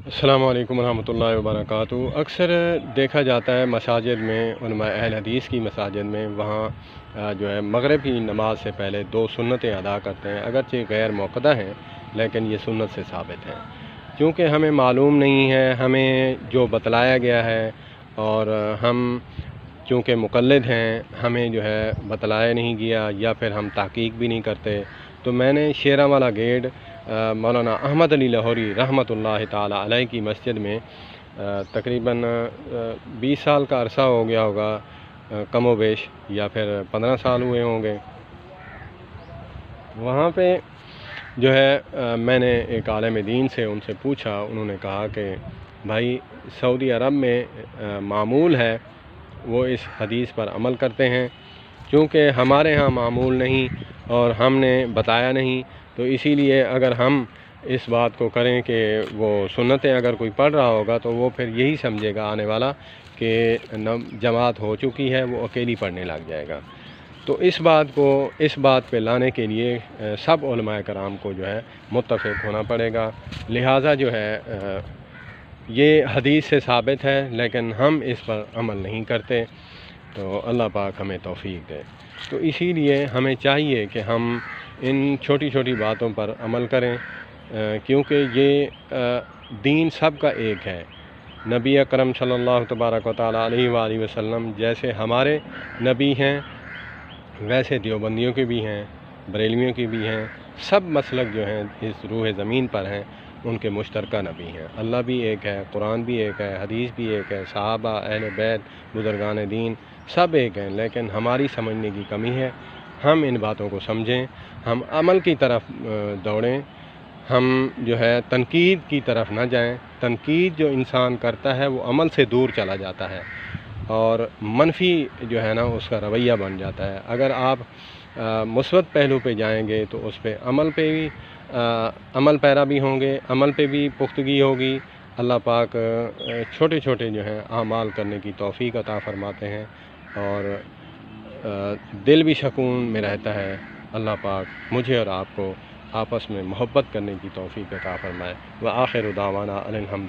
السلام علیکم ورحمۃ اللہ وبرکاتہ۔ اکثر دیکھا جاتا ہے مساجد میں، علماء اہل حدیث کی مساجد میں، وہاں جو ہے مغرب کی نماز سے پہلے 2 سنتیں ادا کرتے ہیں، اگرچہ غیر موقدہ ہیں لیکن یہ سنت سے ثابت ہیں، کیونکہ ہمیں معلوم نہیں ہے، ہمیں جو بتلایا گیا ہے، اور ہم چونکہ مقلد ہیں ہمیں جو ہے بتلایا نہیں گیا، یا پھر ہم تحقیق بھی نہیں کرتے۔ تو میں نے شیراں گیٹ مولانا احمد علی لاہوری رحمۃ اللہ تعالی علیہ کی مسجد میں تقریباً 20 سال کا عرصہ ہو گیا ہوگا، کم و بیش، یا پھر 15 سال ہوئے ہوں گے۔ وہاں پہ جو ہے میں نے ایک عالم دین سے ان سے پوچھا، انہوں نے کہا کہ بھائی سعودی عرب میں معمول ہے، وہ اس حدیث پر عمل کرتے ہیں، چونکہ ہمارے ہاں معمول نہیں اور ہم نے بتایا نہیں، تو اسی لیے اگر ہم اس بات کو کریں کہ وہ سنتیں اگر کوئی پڑھ رہا ہوگا تو وہ پھر یہی سمجھے گا آنے والا کہ جماعت ہو چکی ہے، وہ اکیلی پڑھنے لگ جائے گا۔ تو اس بات پہ لانے کے لیے سب علماء کرام کو جو ہے متفق ہونا پڑے گا، لہٰذا جو ہے یہ حدیث سے ثابت ہے لیکن ہم اس پر عمل نہیں کرتے، تو اللہ پاک ہمیں توفیق دے۔ تو اسی لیے ہمیں چاہیے کہ ہم ان چھوٹی چھوٹی باتوں پر عمل کریں، کیونکہ یہ دین سب کا ایک ہے۔ نبی اکرم صلی اللہ تبارک و تعالیٰ علیہ وآلہ وسلم جیسے ہمارے نبی ہیں، ویسے دیوبندیوں کے بھی ہیں، بریلویوں کے بھی ہیں، سب مسلک جو ہیں اس روح زمین پر ہیں ان کے مشترکہ نبی ہیں۔ اللہ بھی ایک ہے، قرآن بھی ایک ہے، حدیث بھی ایک ہے، صحابہ، اہل بیت، بزرگان دین سب ایک ہیں، لیکن ہماری سمجھنے کی کمی ہے۔ ہم ان باتوں کو سمجھیں، ہم عمل کی طرف دوڑیں، ہم جو ہے تنقید کی طرف نہ جائیں۔ تنقید جو انسان کرتا ہے وہ عمل سے دور چلا جاتا ہے اور منفی جو ہے نا اس کا رویہ بن جاتا ہے۔ اگر آپ مثبت پہلو پہ جائیں گے تو اس پہ عمل پیرا بھی ہوں گے، عمل پہ بھی پختگی ہوگی۔ اللہ پاک چھوٹے چھوٹے جو ہیں اعمال کرنے کی توفیق عطا فرماتے ہیں اور دل بھی سکون میں رہتا ہے۔ اللہ پاک مجھے اور آپ کو آپس میں محبت کرنے کی توفیق عطا فرمائے۔ وآخر دعوانا ان الحمد